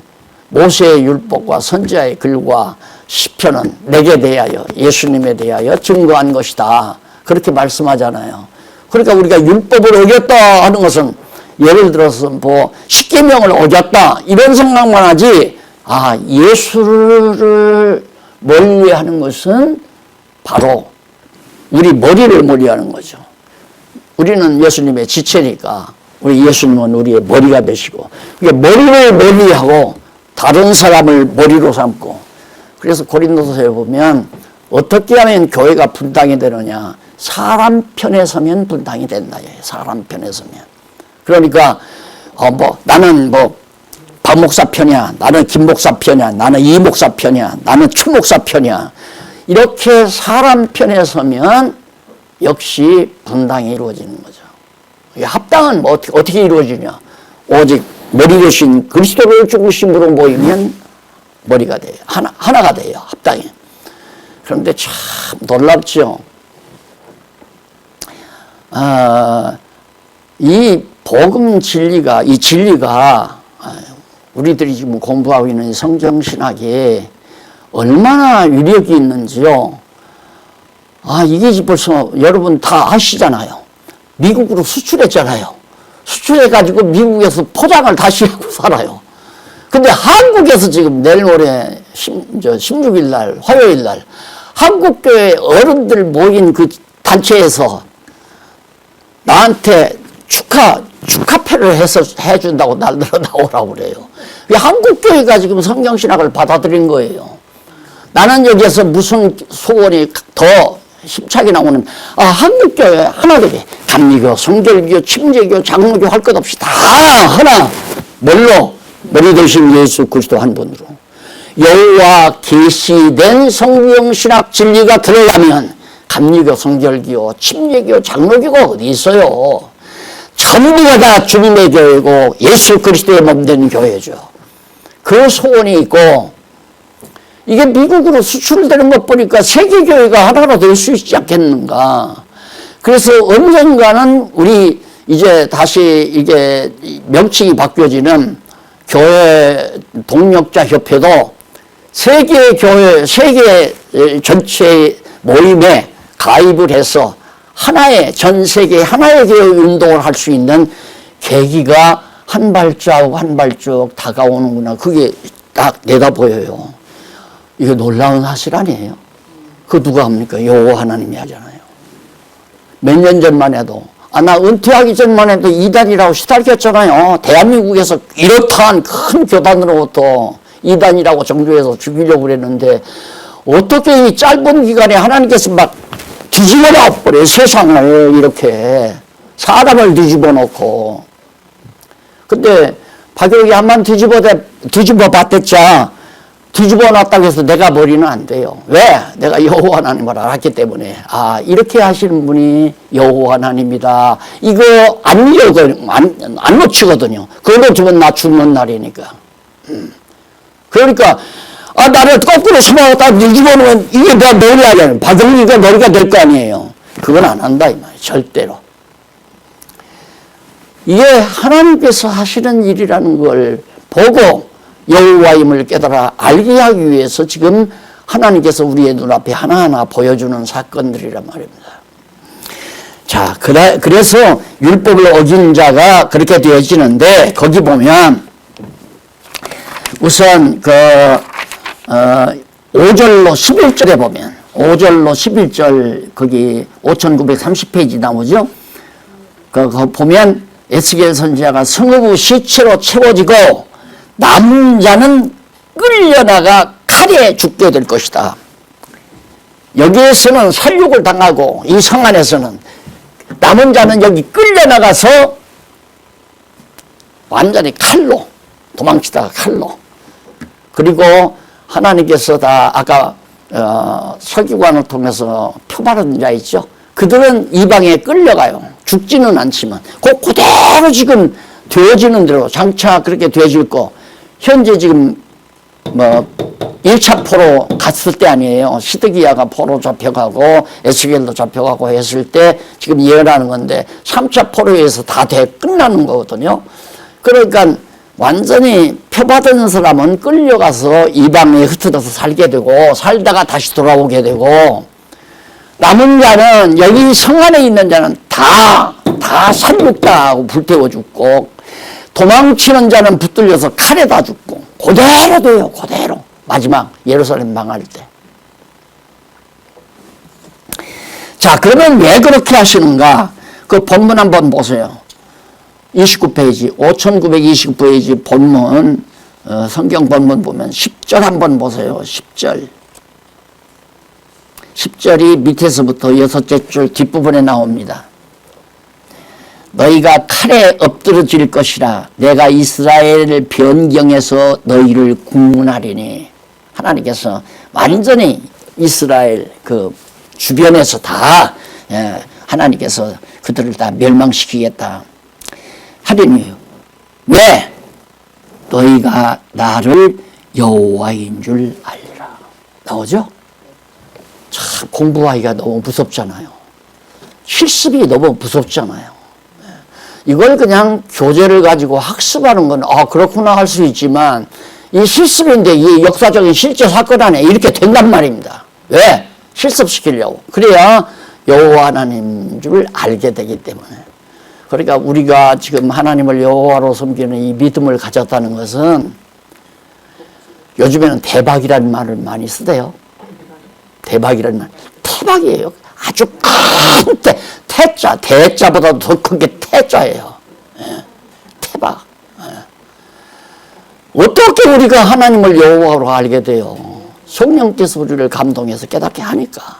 모세의 율법과 선지자의 글과 시편은 내게 대하여 예수님에 대하여 증거한 것이다. 그렇게 말씀하잖아요. 그러니까 우리가 율법을 어겼다 하는 것은 예를 들어서 뭐 십계명을 어겼다 이런 생각만 하지, 예수를 멀리하는 것은 바로 우리 머리를 멀리하는 거죠. 우리는 예수님의 지체니까 우리 예수님은 우리의 머리가 되시고, 머리를 멀리하고 다른 사람을 머리로 삼고. 그래서 고린도서에 보면 어떻게 하면 교회가 분당이 되느냐, 사람 편에 서면 분당이 된다. 사람 편에 서면. 그러니까 나는 박 목사 편이야, 나는 김 목사 편이야, 나는 이 목사 편이야, 나는 추 목사 편이야. 이렇게 사람 편에 서면 역시 분당이 이루어지는 거죠. 합당은 어떻게 이루어지냐? 오직 머리 대신 그리스도를 죽으심으로 모이면 머리가 돼요. 하나가 돼요. 합당이. 그런데 참 놀랍죠. 이 복음 진리가, 이 진리가 우리들이 지금 공부하고 있는 성경신학에 얼마나 위력이 있는지요. 이게 벌써 여러분 다 아시잖아요. 미국으로 수출했잖아요. 수출해가지고 미국에서 포장을 다시 하고 살아요. 근데 한국에서 지금 내일 모레 16일 날, 화요일 날, 한국교회 어른들 모인 그 단체에서 나한테 축하패를 해준다고 날들어 나오라고 그래요. 한국교회가 지금 성경신학을 받아들인 거예요. 나는 여기에서 무슨 소원이 더 힘차게 나오는, 한국교회 하나 되게 감리교, 성결교, 침례교, 장로교 할 것 없이 다 하나, 머리 대신 예수 그리스도 한 분으로. 여호와 계시된 성경신학 진리가 들어가면 감리교, 성결교, 침례교, 장로교가 어디 있어요? 전부가 다 주님의 교회고 예수 그리스도의 몸된 교회죠. 그 소원이 있고, 이게 미국으로 수출되는 것 보니까 세계교회가 하나로 될 수 있지 않겠는가. 그래서 언젠가는 우리 이제 다시 이게 명칭이 바뀌어지는 교회 동력자 협회도 세계교회, 세계 전체 모임에 가입을 해서 하나의, 전 세계 하나의 교회 운동을 할 수 있는 계기가 한 발자국 한 발자국 다가오는구나. 그게 딱 내다 보여요. 이게 놀라운 사실 아니에요? 그거 누가 합니까? 여호와 하나님이 하잖아요. 몇 년 전만 해도, 나 은퇴하기 전만 해도 이단이라고 시달렸잖아요. 대한민국에서 이렇다한 큰 교단으로부터 이단이라고 정죄해서 죽이려고 그랬는데, 어떻게 이 짧은 기간에 하나님께서 막 뒤집어 놔버려요. 세상을 이렇게. 사람을 뒤집어 놓고. 근데 박영이 한번 뒤집어 봤댔자, 뒤집어 놨다고 해서 내가 버리면 안 돼요. 왜? 내가 여호와 하나님을 알았기 때문에. 이렇게 하시는 분이 여호와 하나님이다. 이거 안 놓치거든요. 그거 놓치면 나 죽는 날이니까. 그러니까, 나를 거꾸로 숨어갔다 뒤집어 놓으면 이게 내가 머리야. 박영리가 머리가 될 거 아니에요. 그건 안 한다, 이 말이에요. 절대로. 이게 하나님께서 하시는 일이라는 걸 보고 여호와임을 깨달아 알게 하기 위해서 지금 하나님께서 우리의 눈앞에 하나하나 보여주는 사건들이란 말입니다. 자, 그래서 율법을 어긴 자가 그렇게 되어지는데, 거기 보면 우선 5절로 11절에 보면 5절로 11절 거기 5930페이지 나오죠. 그거 보면 에스겔 선지자가 성읍의 시체로 채워지고 남은 자는 끌려나가 칼에 죽게 될 것이다. 여기에서는 살육을 당하고 이 성 안에서는 남은 자는 여기 끌려나가서 완전히 칼로 도망치다가 칼로, 그리고 하나님께서 다 아까 설교관을 통해서 표바른 자 있죠. 그들은 이방에 끌려가요. 죽지는 않지만 그대로 지금 되어지는 대로 장차 그렇게 되어질 거. 현재 지금 1차 포로 갔을 때 아니에요. 시드기야가 포로 잡혀가고 에스겔도 잡혀가고 했을 때 지금 예언하는 건데 3차 포로에서 다 끝나는 거거든요. 그러니까 완전히 표받은 사람은 끌려가서 이방에 흩어져서 살게 되고 살다가 다시 돌아오게 되고, 남은 자는 여기 성 안에 있는 자는 다 살육당하고 불태워 죽고, 도망치는 자는 붙들려서 칼에다 죽고, 그대로 돼요. 그대로 마지막 예루살렘 망할 때. 자, 그러면 왜 그렇게 하시는가? 그 본문 한번 보세요. 29페이지 5929페이지 본문, 성경 본문 보면 10절 한번 보세요. 10절이 밑에서부터 6째 줄 뒷부분에 나옵니다. 너희가 칼에 엎드러질 것이라. 내가 이스라엘을 변경해서 너희를 국문하리니. 하나님께서 완전히 이스라엘 그 주변에서 다 하나님께서 그들을 다 멸망시키겠다 하리니. 왜? 너희가 나를 여호와인 줄 알리라. 나오죠? 참 공부하기가 너무 무섭잖아요. 실습이 너무 무섭잖아요. 이걸 그냥 교재를 가지고 학습하는 건 그렇구나 할 수 있지만, 이 실습인데 이 역사적인 실제 사건 안에 이렇게 된단 말입니다. 왜? 실습시키려고. 그래야 여호와 하나님인 줄 알게 되기 때문에. 그러니까 우리가 지금 하나님을 여호와로 섬기는 이 믿음을 가졌다는 것은, 요즘에는 대박이라는 말을 많이 쓰대요. 대박이라는 말. 대박이에요. 아주 큰 태자, 대자보다 더 큰 게 태자예요. 대박. 어떻게 우리가 하나님을 여호와로 알게 돼요? 성령께서 우리를 감동해서 깨닫게 하니까.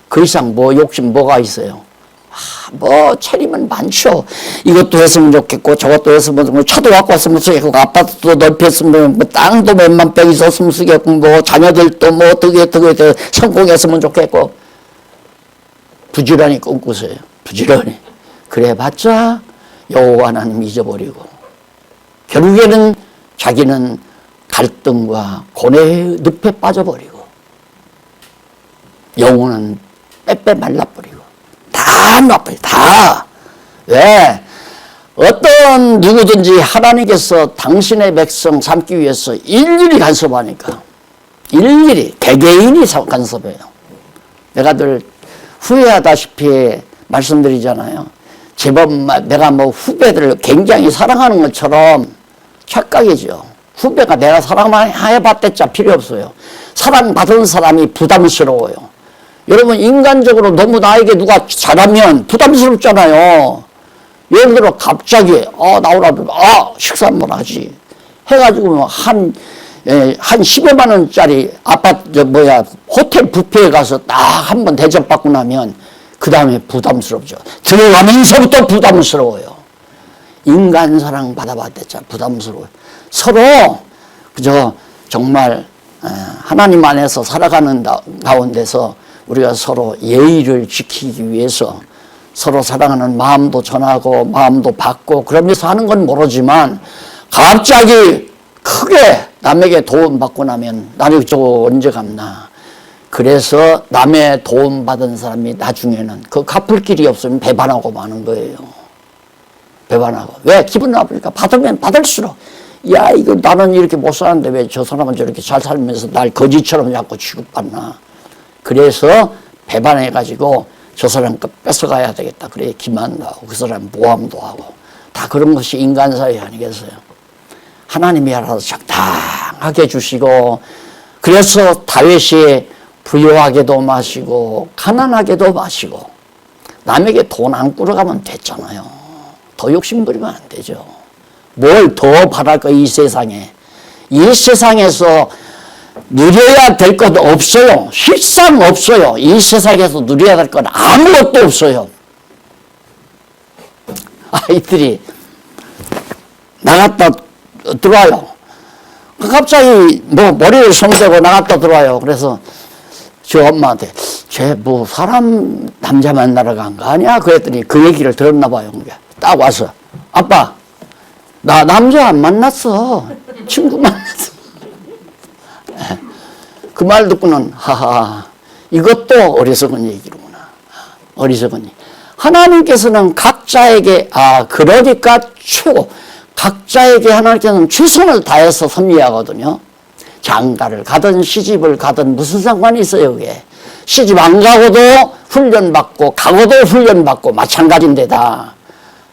그 이상 욕심 뭐가 있어요? 차리면 많죠. 이것도 했으면 좋겠고, 저것도 했으면 좋겠고, 차도 갖고 왔으면 좋겠고, 아파트도 넓혔으면, 땅도 몇만 평 있었으면 좋겠고, 자녀들도 어떻게 성공했으면 좋겠고, 부지런히 꿈꾸세요. 부지런히. 그래 봤자 여호와 하나님 잊어버리고, 결국에는 자기는 갈등과 고뇌의 늪에 빠져버리고, 영혼은 빼빼 말라버리고, 다 놔버려. 다. 왜? 어떤 누구든지 하나님께서 당신의 백성 삼기 위해서 일일이 간섭하니까, 일일이 개개인이 간섭해요. 내가 늘 후회하다시피 말씀드리잖아요. 제법 내가 후배들을 굉장히 사랑하는 것처럼 착각이죠. 후배가 내가 사랑만 해봤댔자 필요 없어요. 사랑받은 사람이 부담스러워요. 여러분, 인간적으로 너무 나에게 누가 잘하면 부담스럽잖아요. 예를 들어 갑자기 나오라도 식사 한번 하지 해가지고 한 10여만 원짜리 아파트 호텔 뷔페에 가서 딱 한 번 대접받고 나면 그 다음에 부담스럽죠. 들어가면서부터 부담스러워요. 인간 사랑 받아봤댔자 부담스러워요. 서로 그저 정말 하나님 안에서 살아가는 가운데서 우리가 서로 예의를 지키기 위해서 서로 사랑하는 마음도 전하고 마음도 받고 그러면서 하는 건 모르지만, 갑자기 크게 남에게 도움받고 나면 나는 저거 언제 갚나. 그래서 남의 도움받은 사람이 나중에는 그 갚을 길이 없으면 배반하고 마는 거예요. 배반하고. 왜? 기분 나쁘니까. 받으면 받을수록, 야, 이거 나는 이렇게 못 사는데 왜 저 사람은 저렇게 잘 살면서 날 거지처럼 자꾸 취급받나. 그래서 배반해가지고 저 사람 거 뺏어가야 되겠다. 그래, 기만도 하고, 그 사람 모함도 하고. 다 그런 것이 인간사회 아니겠어요? 하나님이 알아서 적당하게 주시고, 그래서 다윗이 부유하게도 마시고, 가난하게도 마시고, 남에게 돈 안 꾸러가면 됐잖아요. 더 욕심부리면 안 되죠. 뭘 더 바랄 거, 이 세상에. 이 세상에서 누려야 될 것 없어요. 실상 없어요. 이 세상에서 누려야 될 건 아무것도 없어요. 아이들이 나갔다 들어와요. 갑자기 뭐 머리를 손대고 나갔다 들어와요. 그래서 저 엄마한테 쟤 뭐 사람 남자 만나러 간 거 아니야? 그랬더니 그 얘기를 들었나 봐요. 딱 와서 아빠 나 남자 안 만났어. 친구 만났어. 그 말 듣고는 하하 이것도 어리석은 얘기로구나. 어리석은. 하나님께서는 각자에게 그러니까 최고 각자에게 하나님께서는 최선을 다해서 섭리하거든요. 장가를 가든 시집을 가든 무슨 상관이 있어요 그게. 시집 안 가고도 훈련받고 가고도 훈련받고 마찬가지인데다.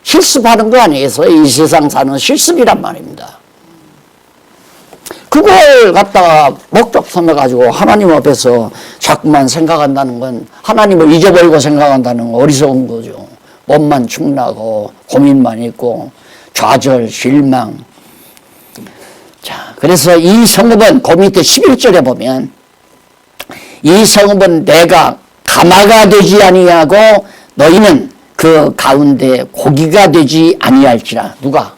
실습하는 거 아니겠어요? 이 세상 사는 실습이란 말입니다. 그걸 갖다가 목적 삼아가지고 하나님 앞에서 자꾸만 생각한다는 건 하나님을 잊어버리고 생각한다는 건 어리석은 거죠. 몸만 축나고 고민만 있고 좌절, 실망. 자, 그래서 이 성읍은 그 밑에 11절에 보면 이 성읍은 내가 가마가 되지 아니하고 너희는 그 가운데 고기가 되지 아니할지라. 누가?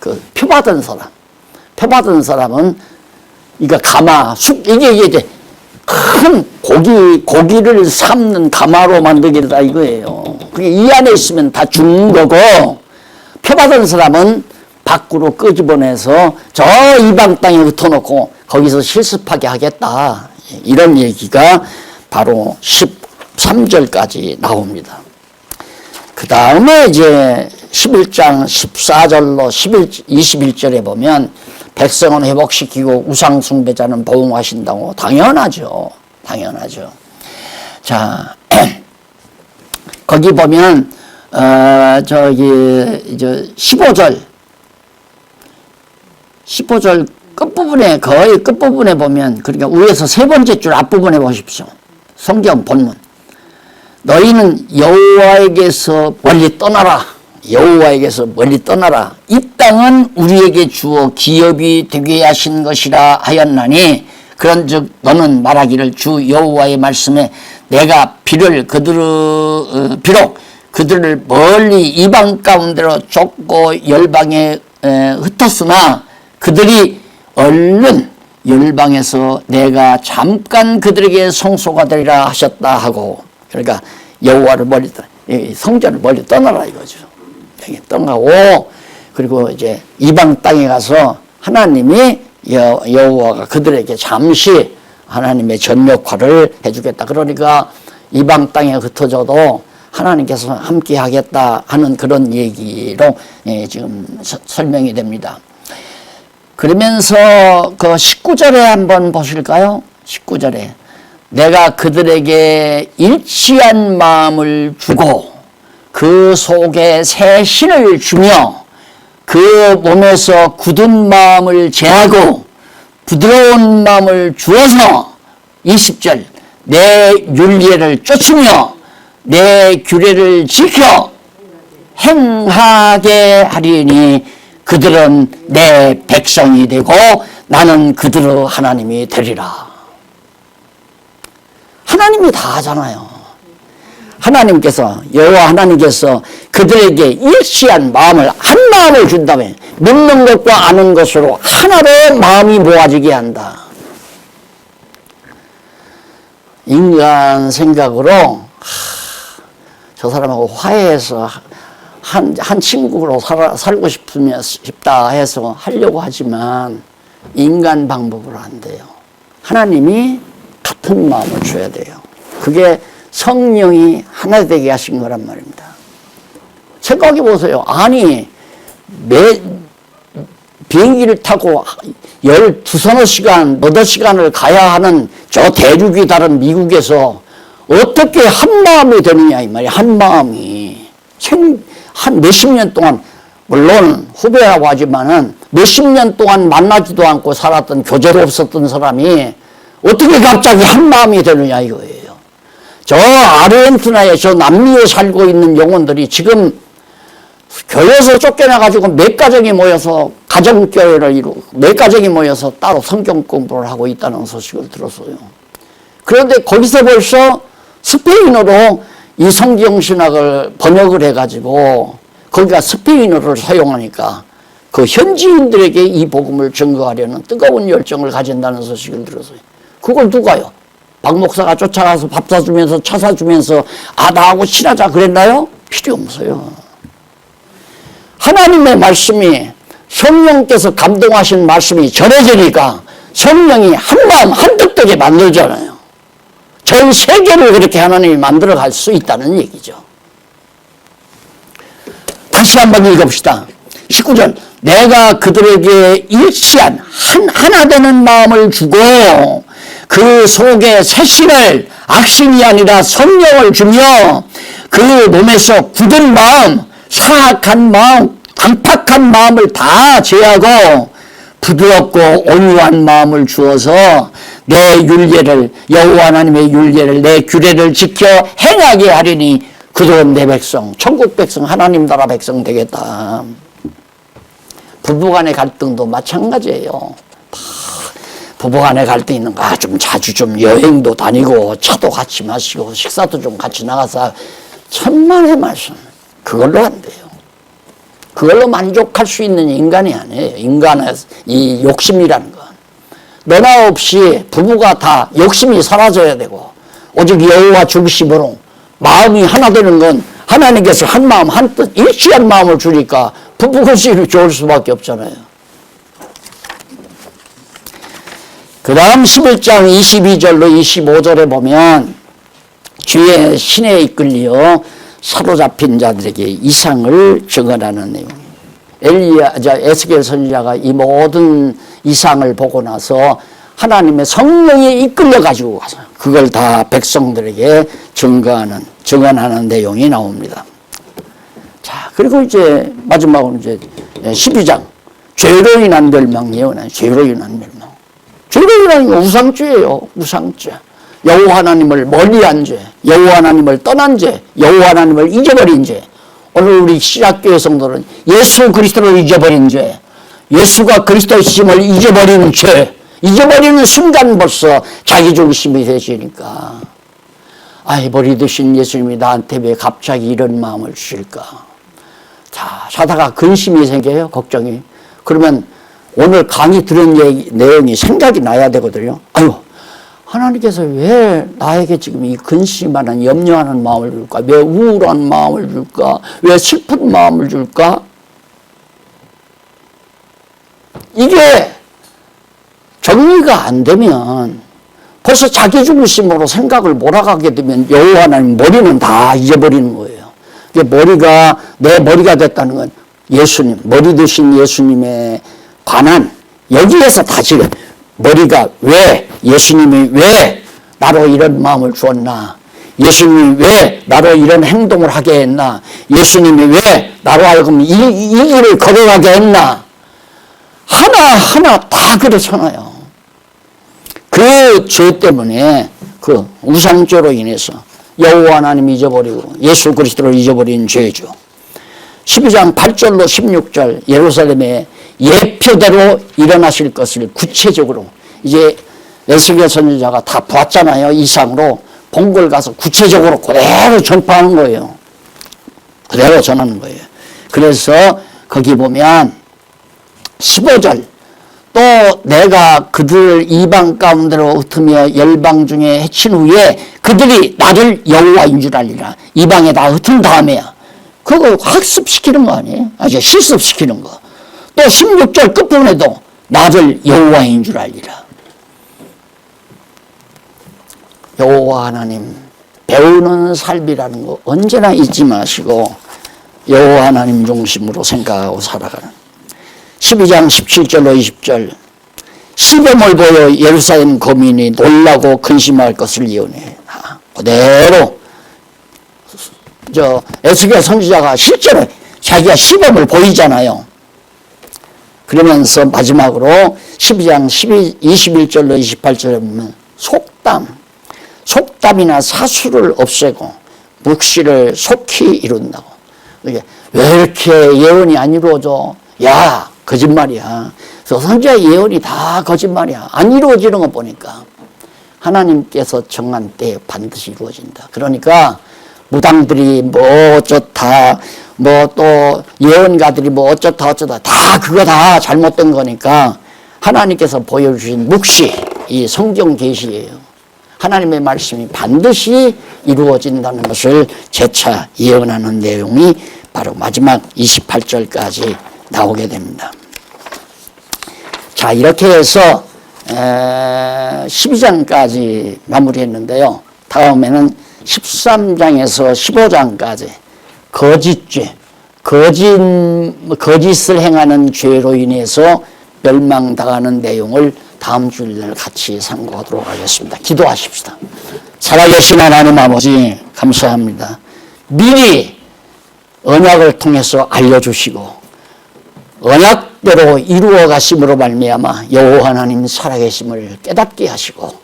그 표받은 사람. 표받은 사람은 이거 가마, 이게 이제 큰 고기를 삶는 가마로 만들겠다 이거예요. 그게 이 안에 있으면 다 죽는 거고 표받은 사람은 밖으로 끄집어내서 저 이방 땅에 흩어놓고 거기서 실습하게 하겠다. 이런 얘기가 바로 13절까지 나옵니다. 그 다음에 이제 11장 14절로 21절에 보면 백성은 회복시키고 우상숭배자는 보응하신다고. 당연하죠. 당연하죠. 자, 거기 보면, 이제 15절 끝부분에, 거의 끝부분에 보면, 그러니까 위에서 세 번째 줄 앞부분에 보십시오. 성경 본문. 너희는 여호와에게서 멀리 떠나라. 여호와에게서 멀리 떠나라. 이 땅은 우리에게 주어 기업이 되게 하신 것이라 하였나니 그런즉 너는 말하기를 주 여호와의 말씀에 내가 비록 그들을 멀리 이방 가운데로 쫓고 열방에 흩었으나 그들이 얼른 열방에서 내가 잠깐 그들에게 성소가 되리라 하셨다 하고. 그러니까 여호와를 멀리 성전을 멀리 떠나라 이거죠. 떠나고 그리고 이제 이방 땅에 가서 하나님이 여호와가 그들에게 잠시 하나님의 전 역할을 해주겠다. 그러니까 이방 땅에 흩어져도 하나님께서 함께 하겠다 하는 그런 얘기로 지금 설명이 됩니다. 그러면서 그 19절에 한번 보실까요? 19절에 내가 그들에게 일치한 마음을 주고 그 속에 새 신을 주며 그 몸에서 굳은 마음을 제하고 부드러운 마음을 주어서 20절 내 율례를 쫓으며 내 규례를 지켜 행하게 하리니 그들은 내 백성이 되고 나는 그들의 하나님이 되리라. 하나님이 다 하잖아요. 하나님께서 여호와 하나님께서 그들에게 일치한 마음을 한 마음을 준다면 믿는 것과 아는 것으로 하나로 마음이 모아지게 한다. 인간 생각으로 저 사람하고 화해해서 한 친구로 살고 싶다 해서 하려고 하지만 인간 방법으로 안 돼요. 하나님이 같은 마음을 줘야 돼요. 그게 성령이 하나 되게 하신 거란 말입니다. 생각해 보세요. 아니, 비행기를 타고 12서너 시간, 8시간을 가야 하는 저 대륙이 다른 미국에서 어떻게 한 마음이 되느냐, 이 말이야. 한 마음이. 한 몇십 년 동안, 물론 후배라고 하지만은 몇십 년 동안 만나지도 않고 살았던, 교제로 없었던 사람이 어떻게 갑자기 한 마음이 되느냐, 이거예요. 저 아르헨티나에, 저 남미에 살고 있는 영혼들이 지금 교회에서 쫓겨나가지고 몇 가정이 모여서 가정교회를 이루고 몇 가정이 모여서 따로 성경 공부를 하고 있다는 소식을 들었어요. 그런데 거기서 벌써 스페인어로 이 성경신학을 번역을 해가지고 거기가 스페인어를 사용하니까 그 현지인들에게 이 복음을 증거하려는 뜨거운 열정을 가진다는 소식을 들었어요. 그걸 누가요? 박 목사가 쫓아가서 밥 사주면서 차 사주면서 나하고 친하자 그랬나요? 필요 없어요. 하나님의 말씀이, 성령께서 감동하신 말씀이 전해지니까 성령이 한마음 한뜻되게 만들잖아요. 전 세계를 그렇게 하나님이 만들어 갈 수 있다는 얘기죠. 다시 한번 읽어봅시다. 19절. 내가 그들에게 일치한 하나 되는 마음을 주고 그 속에 새 신을, 악신이 아니라 성령을 주며 그 몸에서 굳은 마음, 사악한 마음, 강팍한 마음을 다 제하고 부드럽고 온유한 마음을 주어서 내 율례를, 여호와 하나님의 율례를, 내 규례를 지켜 행하게 하리니 그들은 내 백성, 천국 백성, 하나님 나라 백성 되겠다. 부부간의 갈등도 마찬가지예요. 부부간의 갈등 있는가, 좀 자주 좀 여행도 다니고 차도 같이 마시고 식사도 좀 같이 나가서 천만의 말씀. 그걸로 안 돼요. 그걸로 만족할 수 있는 인간이 아니에요. 인간의 이 욕심이라는 건. 너나 없이 부부가 다 욕심이 사라져야 되고 오직 여호와 중심으로 마음이 하나 되는 건 하나님께서 한 마음 한뜻 일치한 마음을 주니까 부부간이 좋을 수밖에 없잖아요. 그 다음 11장 22절로 25절에 보면 주의 신에 이끌려 사로잡힌 자들에게 이상을 증언하는 내용이에요. 에스겔 선지자가 이 모든 이상을 보고 나서 하나님의 성령에 이끌려 가지고 가서 그걸 다 백성들에게 증언하는 내용이 나옵니다. 자, 그리고 이제 마지막으로 이제 12장 죄로 인한 멸망 예언한 죄로 인한 멸망. 죄로 인한 거 우상죄예요. 우상죄. 여호와 하나님을 멀리한 죄, 여호와 하나님을 떠난 죄, 여호와 하나님을 잊어버린 죄. 오늘 우리 시작교회 성도는 예수 그리스도를 잊어버린 죄, 예수가 그리스도이심을 잊어버린 죄, 잊어버리는 순간 벌써 자기중심이 되시니까 버리듯인 예수님이 나한테 왜 갑자기 이런 마음을 주실까. 자, 자다가 근심이 생겨요. 걱정이. 그러면 오늘 강의 들은 내용이 생각이 나야 되거든요. 하나님께서 왜 나에게 지금 이 근심하는 염려하는 마음을 줄까? 왜 우울한 마음을 줄까? 왜 슬픈 마음을 줄까? 이게 정리가 안 되면 벌써 자기중심으로 생각을 몰아가게 되면 여호와 하나님 머리는 다 잊어버리는 거예요. 머리가 내 머리가 됐다는 건 예수님, 머리 드신 예수님에 관한 여기에서 다시 머리가 왜 예수님이 왜 나로 이런 마음을 주었나? 예수님이 왜 나로 이런 행동을 하게 했나? 예수님이 왜 나로 하여금 이 길을 걸어가게 했나? 하나하나 다 그렇잖아요. 그 죄 때문에 그 우상죄로 인해서 여호와 하나님 잊어버리고 예수 그리스도를 잊어버린 죄죠. 12장 8절로 16절 예루살렘에 예표대로 일어나실 것을 구체적으로 이제 에스겔 선지자가 다 보았잖아요. 이상으로 본 걸 가서 구체적으로 그대로 전파하는 거예요. 그대로 전하는 거예요. 그래서 거기 보면 15절 또 내가 그들을 이방 가운데로 흩으며 열방 중에 해친 후에 그들이 나를 여호와인 줄 알리라. 이방에 다 흩은 다음에야. 그거 학습시키는 거 아니에요? 아주 실습시키는 거. 또 16절 끝부분에도 나를 여호와인 줄 알리라. 여호와 하나님 배우는 삶이라는 거 언제나 잊지 마시고 여호와 하나님 중심으로 생각하고 살아가는 12장 17절로 20절 시범을 보여 예루살렘 거민이 놀라고 근심할 것을 예언해. 그대로 에스겔 선지자가 실제로 자기가 시범을 보이잖아요. 그러면서 마지막으로 12장 21절로 28절에 보면 속담이나 사수를 없애고 묵시를 속히 이룬다고. 왜 이렇게 예언이 안 이루어져? 야, 거짓말이야. 그래서 선지자 예언이 다 거짓말이야. 안 이루어지는 거 보니까 하나님께서 정한 때에 반드시 이루어진다. 그러니까 무당들이 뭐 어쩌다 뭐 또 예언가들이 뭐 어쩌다 다 그거 다 잘못된 거니까 하나님께서 보여주신 묵시, 이 성경 계시예요. 하나님의 말씀이 반드시 이루어진다는 것을 재차 예언하는 내용이 바로 마지막 28절까지 나오게 됩니다. 자, 이렇게 해서 12장까지 마무리했는데요. 다음에는 13장에서 15장까지 거짓죄, 거짓을 행하는 죄로 인해서 멸망당하는 내용을 다음 주일 같이 상고하도록 하겠습니다. 기도하십시다. 살아계신 하나님 아버지 감사합니다. 미리 언약을 통해서 알려주시고 언약대로 이루어 가심으로 말미암아 여호와 하나님 살아계심을 깨닫게 하시고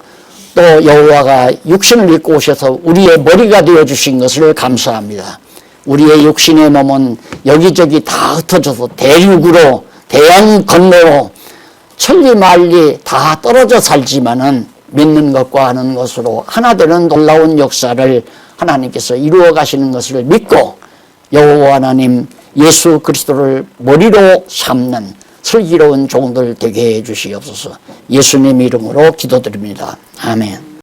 또 여호와가 육신을 입고 오셔서 우리의 머리가 되어주신 것을 감사합니다. 우리의 육신의 몸은 여기저기 다 흩어져서 대륙으로 대양 건너로 천리만리 다 떨어져 살지만은 믿는 것과 하는 것으로 하나 되는 놀라운 역사를 하나님께서 이루어 가시는 것을 믿고 여호와 하나님 예수 그리스도를 머리로 삼는 슬기로운 종들 되게 해 주시옵소서. 예수님 이름으로 기도드립니다. 아멘.